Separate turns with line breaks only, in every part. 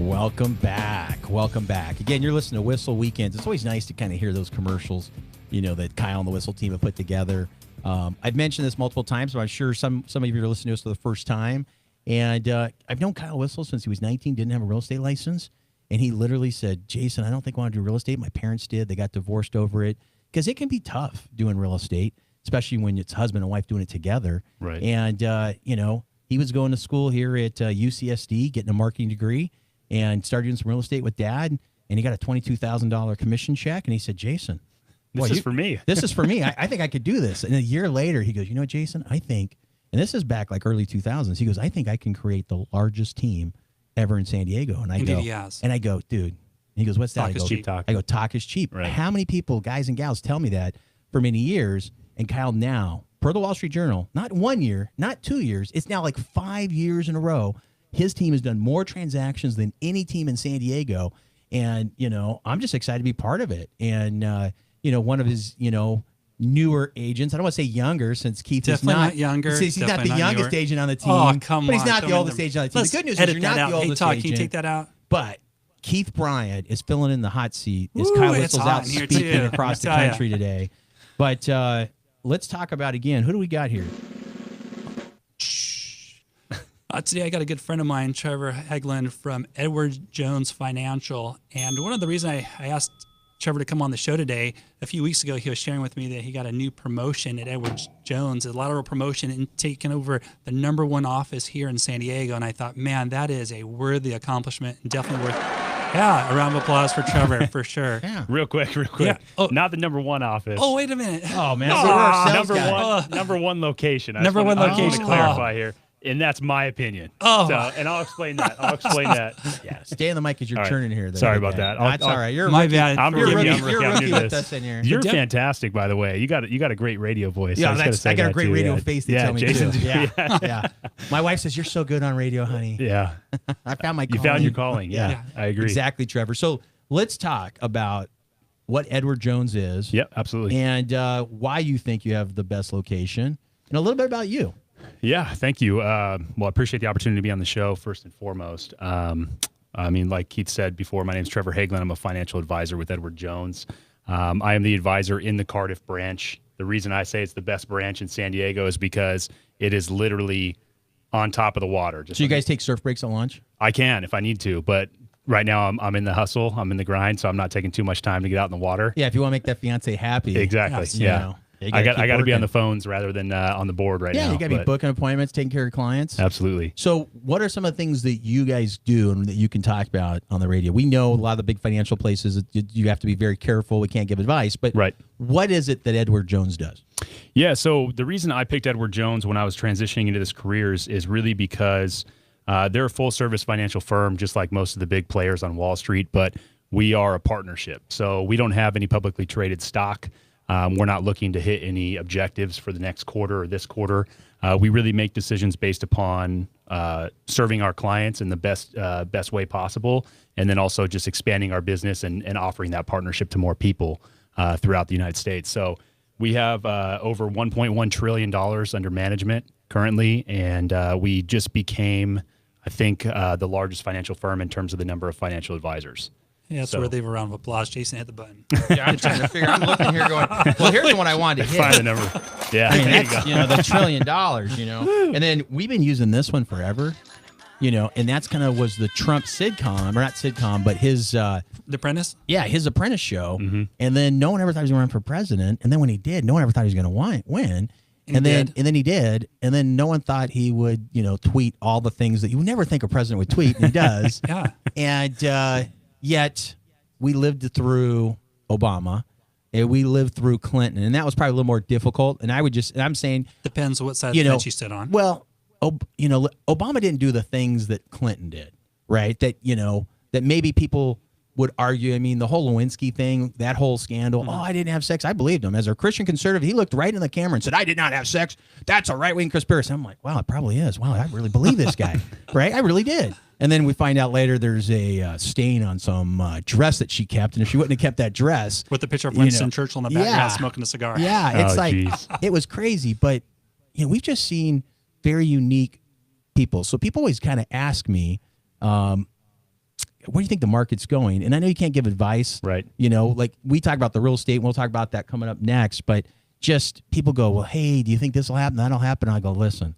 Welcome back. Welcome back. Again, you're listening to Whissel Weekends. It's always nice to kind of hear those commercials, that Kyle and the Whissel team have put together. I've mentioned this multiple times, but I'm sure some of you are listening to us for the first time. And I've known Kyle Whissel since he was 19, didn't have a real estate license. And he literally said, Jason, I don't think I want to do real estate. My parents did. They got divorced over it. Because it can be tough doing real estate, especially when it's husband and wife doing it together.
Right.
And, he was going to school here at UCSD, getting a marketing degree, and started doing some real estate with dad. And he got a $22,000 commission check. And he said, Jason,
this is for me.
This is for me. I think I could do this. And a year later, he goes, Jason, I think, and this is back like early 2000s. He goes, I think I can create the largest team ever in San Diego. And I go, dude. And he goes, what's that?
Talk is cheap talk.
I go, talk is cheap.
Right.
How many people, guys and gals, tell me that for many years? And Kyle now, per the Wall Street Journal, not 1 year, not 2 years. It's now like 5 years in a row. His team has done more transactions than any team in San Diego. And, I'm just excited to be part of it. And, one of his, newer agents, I don't want to say younger since Keith
definitely
is
not younger.
He's not the youngest agent on the team.
Oh, come on.
But he's not the oldest agent on the team. The good news is you're not the oldest agent.
Can you take that out?
But Keith Bryan is filling in the hot seat as Kyle Whissel's out speaking across the country today. But let's talk about, again, who do we got here?
Today I got a good friend of mine, Trevor Heglund from Edward Jones Financial. And one of the reasons I asked Trevor to come on the show today, a few weeks ago, he was sharing with me that he got a new promotion at Edward Jones, a lateral promotion, and taking over the #1 office here in San Diego. And I thought, man, that is a worthy accomplishment and definitely worth a round of applause for Trevor, for sure.
Yeah. Real quick.
Yeah. Oh.
Not the #1 office.
Oh, wait a minute.
Oh, man.
Number one location.
Number one
I
location.
want to clarify here. And that's my opinion.
Oh.
And I'll explain that.
Yeah, stay in the mic as you're churning here.
Sorry about that.
That's all right. You're
my bad.
You're rookie with us in here.
You're fantastic, by the way. You got a great radio voice.
Yeah, I got a great radio face. They tell me
Jason.
Too. Yeah. My wife says you're so good on radio, honey.
Yeah.
I found my calling.
You found your calling. Yeah. I agree.
Exactly, Trevor. So let's talk about what Edward Jones is.
Yep, absolutely.
And why you think you have the best location, and a little bit about you.
Yeah, thank you. Well, I appreciate the opportunity to be on the show, first and foremost. Like Keith said before, my name is Trevor Heglund. I'm a financial advisor with Edward Jones. I am the advisor in the Cardiff branch. The reason I say it's the best branch in San Diego is because it is literally on top of the water.
So you guys take surf breaks at lunch?
I can if I need to, but right now I'm in the hustle. I'm in the grind, so I'm not taking too much time to get out in the water.
Yeah, if you want to make that fiance happy.
Exactly, yeah. I got to be on the phones rather than on the board right now.
Yeah, you got to be booking appointments, taking care of clients.
Absolutely.
So what are some of the things that you guys do and that you can talk about on the radio? We know a lot of the big financial places, you have to be very careful. We can't give advice. But what is it that Edward Jones does?
Yeah, so the reason I picked Edward Jones when I was transitioning into this career is really because they're a full-service financial firm, just like most of the big players on Wall Street, but we are a partnership. So we don't have any publicly traded stock. We're not looking to hit any objectives for the next quarter or this quarter. We really make decisions based upon serving our clients in the best way possible, and then also just expanding our business and offering that partnership to more people throughout the United States. So we have over $1.1 trillion under management currently, and we just became, I think, the largest financial firm in terms of the number of financial advisors.
Yeah, that's worthy of a round of applause. Jason hit the button.
Yeah, I'm trying to figure. I'm looking here going, well, here's the one I wanted to hit.
Find the number. Yeah,
I mean, that's, the $1 trillion, And then we've been using this one forever, and that's kind of was the Trump sitcom, or not sitcom, but his... The
Apprentice?
Yeah, his Apprentice show.
Mm-hmm.
And then no one ever thought he was going to run for president. And then when he did, no one ever thought he was going to win. And then he did. And then no one thought he would, tweet all the things that you would never think a president would tweet, and he does.
Yeah.
And... Yet we lived through Obama, and we lived through Clinton, and that was probably a little more difficult. And I'm saying
depends what side of the fence you sit on.
Well, Obama didn't do the things that Clinton did, right? That that maybe people would argue. I mean, the whole Lewinsky thing, that whole scandal. Mm-hmm. Oh, I didn't have sex. I believed him as a Christian conservative. He looked right in the camera and said, "I did not have sex." That's a right-wing conspiracy. I'm like, wow, it probably is. Wow, I really believe this guy, right? I really did. And then we find out later there's a stain on some dress that she kept. And if she wouldn't have kept that dress.
With the picture of Winston Churchill in the background smoking a cigar.
Yeah, it's it was crazy. But we've just seen very unique people. So people always kind of ask me, where do you think the market's going? And I know you can't give advice,
Right.
You know, like we talk about the real estate, and we'll talk about that coming up next. But just people go, well, hey, do you think this will happen? That'll happen. I go, listen,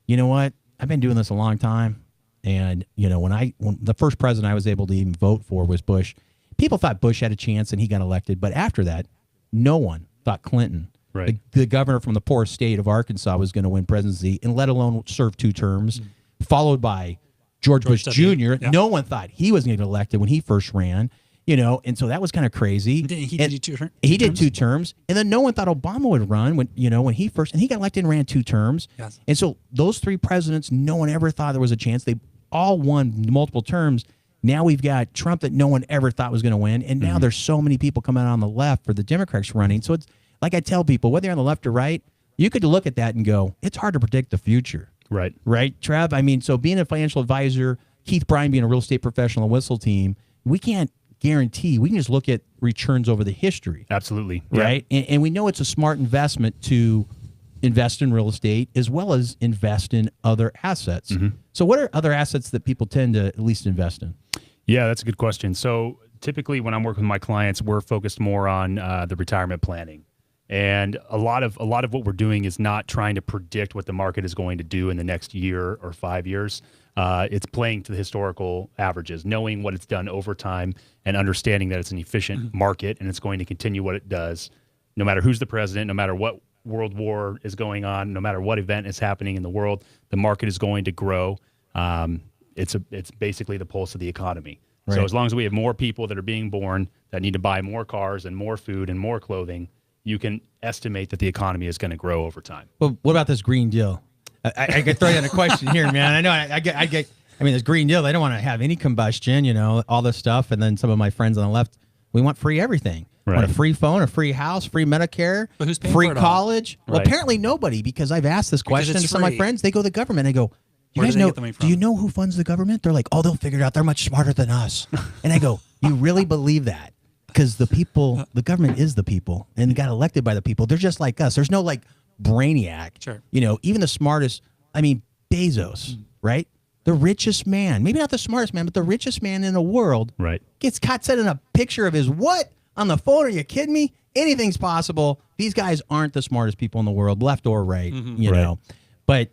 you know what? I've been doing this a long time, and you know, when the first president I was able to even vote for was Bush, people thought Bush had a chance, and he got elected. But after that, no one thought Clinton,
Right.
the governor from the poorest state of Arkansas, was going to win presidency, and let alone serve 2 terms, followed by George Bush
W.
Jr. No one thought he was going to get elected when he first ran, you know, and so that was kind of crazy.
He did 2 terms.
He did 2 terms, and then no one thought Obama would run when he first, and he got elected and ran 2 terms.
Yes.
And so those 3 presidents, no one ever thought there was a chance. They all won multiple terms. Now we've got Trump that no one ever thought was going to win, and now there's so many people coming out on the left for the Democrats running. So it's like I tell people, whether you're on the left or right, you could look at that and go, it's hard to predict the future.
Right.
Right, Trev? I mean, so being a financial advisor, Keith Bryan being a real estate professional, Whissel team, we can't guarantee. We can just look at returns over the history.
Absolutely.
Right? And we know it's a smart investment to invest in real estate as well as invest in other assets. So what are other assets that people tend to at least invest in?
Yeah, that's a good question. So typically when I'm working with my clients, we're focused more on the retirement planning. And a lot of what we're doing is not trying to predict what the market is going to do in the next year or 5 years. It's playing to the historical averages, knowing what it's done over time and understanding that it's an efficient market and it's going to continue what it does, no matter who's the president, no matter what world war is going on, no matter what event is happening in the world, the market is going to grow. It's basically the pulse of the economy.
Right.
So as long as we have more people that are being born that need to buy more cars and more food and more clothing, you can estimate that the economy is going to grow over time.
Well, what about this Green Deal? I could throw you in a question here, man. I know I mean, this Green Deal, they don't want to have any combustion, you know, all this stuff. And then some of my friends on the left, we want free everything.
Right.
Want a free phone, a free house, free Medicare,
But who's paying
free
for it all?
college. Well,
Right.
apparently nobody, because I've asked this question
it's
to some of my
free.
friends. They go, the government. I go, you
Where
guys
do they
know,
get the money
do
from?
you know who funds the government? They're like, oh, they'll figure it out. They're much smarter than us. And I go, you really believe that? Because the people, the government is the people and got elected by the people. They're just like us. There's no like brainiac.
Sure.
You know, even the smartest, I mean, Bezos, right? The richest man, maybe not the smartest man, but the richest man in the world
Right.
gets caught sending a picture of his what on the phone. Are you kidding me? Anything's possible. These guys aren't the smartest people in the world, left or right, you
Right.
know. But,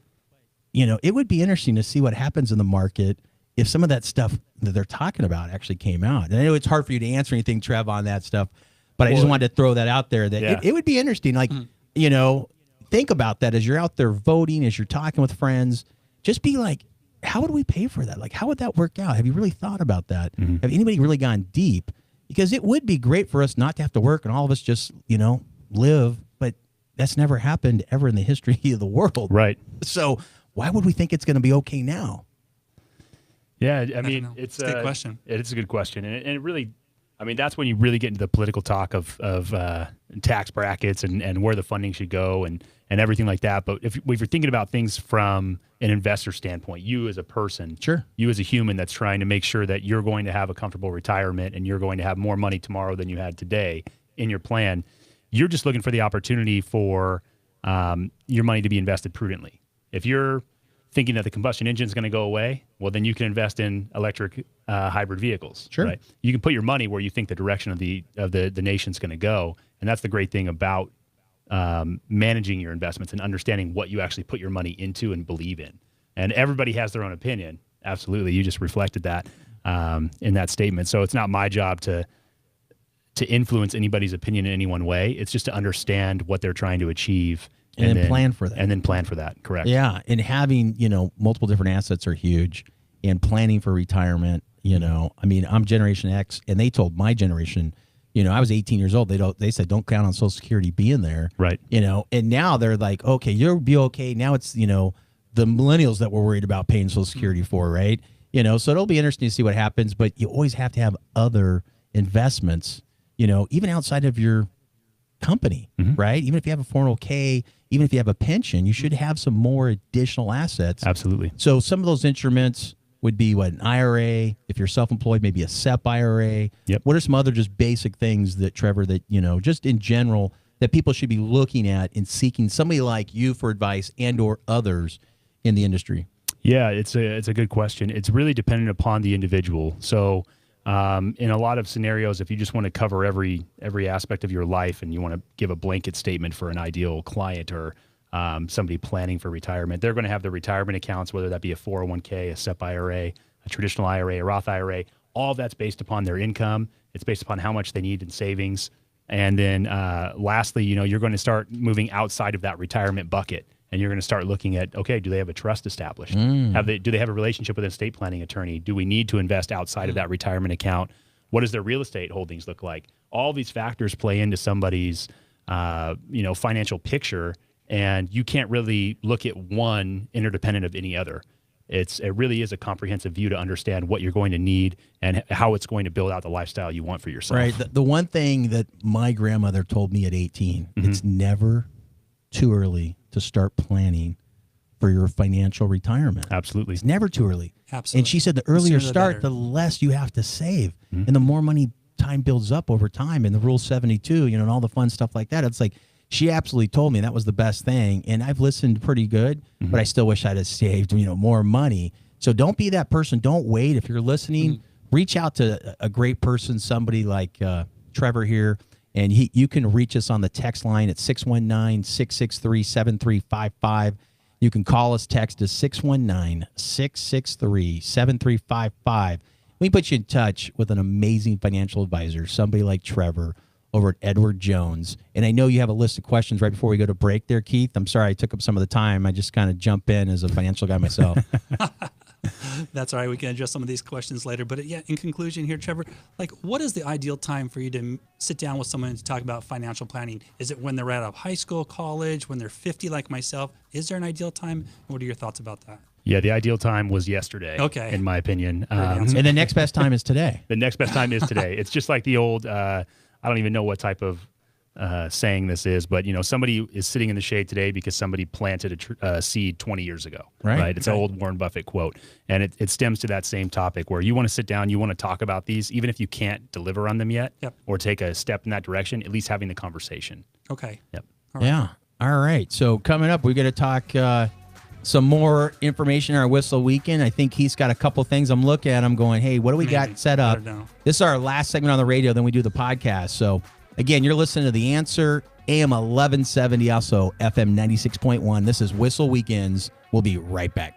you know, it would be interesting to see what happens in the market if some of that stuff that they're talking about actually came out. And I know it's hard for you to answer anything, Trev, on that stuff, but I just
Well,
wanted to throw that out there that
yeah.
it would be interesting. Like, you know, think about that as you're out there voting, as you're talking with friends. Just be like, how would we pay for that? Like, how would that work out? Have you really thought about that? Have anybody really gone deep? Because it would be great for us not to have to work and all of us just, you know, live. But that's never happened ever in the history of the world.
Right.
So why would we think it's going to be okay now?
Yeah, I
don't
mean,
know.
it's
a good question.
It's a good question, and it really, I mean, that's when you really get into the political talk of tax brackets and where the funding should go and everything like that. But if you're thinking about things from an investor standpoint, you as a person,
Sure.
you as a human that's trying to make sure that you're going to have a comfortable retirement and you're going to have more money tomorrow than you had today in your plan, you're just looking for the opportunity for your money to be invested prudently. If you're thinking that the combustion engine is going to go away, well, then you can invest in electric hybrid vehicles.
Sure.
Right? You can put your money where you think the direction of the nation's going to go, and that's the great thing about managing your investments and understanding what you actually put your money into and believe in. And everybody has their own opinion. Absolutely, you just reflected that in that statement. So it's not my job to influence anybody's opinion in any one way. It's just to understand what they're trying to achieve.
And then plan for that.
And then plan for that, correct.
Yeah, and having, you know, multiple different assets are huge, and planning for retirement, you know, I mean, I'm Generation X, and they told my generation, you know, I was 18 years old. They said, don't count on Social Security being there.
Right.
You know, and now they're like, okay, you'll be okay. Now it's, you know, the millennials that we're worried about paying Social Security for, right? You know, so it'll be interesting to see what happens, but you always have to have other investments, you know, even outside of your company, right? Even if you have a 401k, even if you have a pension, you should have some more additional assets.
Absolutely.
So some of those instruments would be what, an IRA, if you're self-employed, maybe a SEP IRA.
Yep.
What are some other just basic things that, Trevor, that, you know, just in general, that people should be looking at and seeking somebody like you for advice and or others in the industry?
Yeah, it's a good question. It's really dependent upon the individual. So in a lot of scenarios, if you just want to cover every aspect of your life and you want to give a blanket statement for an ideal client or somebody planning for retirement, they're going to have their retirement accounts, whether that be a 401k, a SEP IRA, a traditional IRA, a Roth IRA. All of that's based upon their income. It's based upon how much they need in savings. And then lastly, you're going to start moving outside of that retirement bucket. And you're going to start looking at, okay, do they have a trust established? Do they have a relationship with an estate planning attorney? Do we need to invest outside of that retirement account? What does their real estate holdings look like? All these factors play into somebody's financial picture, and you can't really look at one interdependent of any other. It really is a comprehensive view to understand what you're going to need and how it's going to build out the lifestyle you want for yourself.
Right. The one thing that my grandmother told me at 18, it's never too early to start planning for your financial retirement.
Absolutely.
It's never too early.
Absolutely.
And she said the earlier
sooner the
start,
better.
the less you have to save. And the more money time builds up over time, and the Rule 72, and all the fun stuff like that. It's like, she absolutely told me that was the best thing. And I've listened pretty good, but I still wish I'd have saved, more money. So don't be that person. Don't wait. If you're listening, reach out to a great person, somebody like Trevor here. And you can reach us on the text line at 619-663-7355. You can call us, text us 619-663-7355. We put you in touch with an amazing financial advisor, somebody like Trevor over at Edward Jones. And I know you have a list of questions right before we go to break there, Keith. I'm sorry I took up some of the time. I just kind of jump in as a financial guy myself.
That's all right. We can address some of these questions later. But yeah, in conclusion here, Trevor, what is the ideal time for you to sit down with someone to talk about financial planning? Is it when they're out of high school, college, when they're 50 like myself? Is there an ideal time? What are your thoughts about that?
Yeah, the ideal time was yesterday,
Okay.
in my opinion.
And the next best time is today.
The next best time is today. It's just like the old, I don't even know what type of saying this is, but somebody is sitting in the shade today because somebody planted a seed 20 years ago.
Right.
It's an old Warren Buffett quote, and it stems to that same topic where you want to sit down, you want to talk about these, even if you can't deliver on them yet, or take a step in that direction. At least having the conversation.
Okay.
Yep.
All right.
Yeah. All right. So coming up, we're going to talk some more information on our Whissel weekend. I think he's got a couple things I'm looking at. I'm going, hey, what do we got set up? This is our last segment on the radio. Then we do the podcast. So again, you're listening to The Answer, AM 1170, also FM 96.1. This is Whissel Weekends. We'll be right back.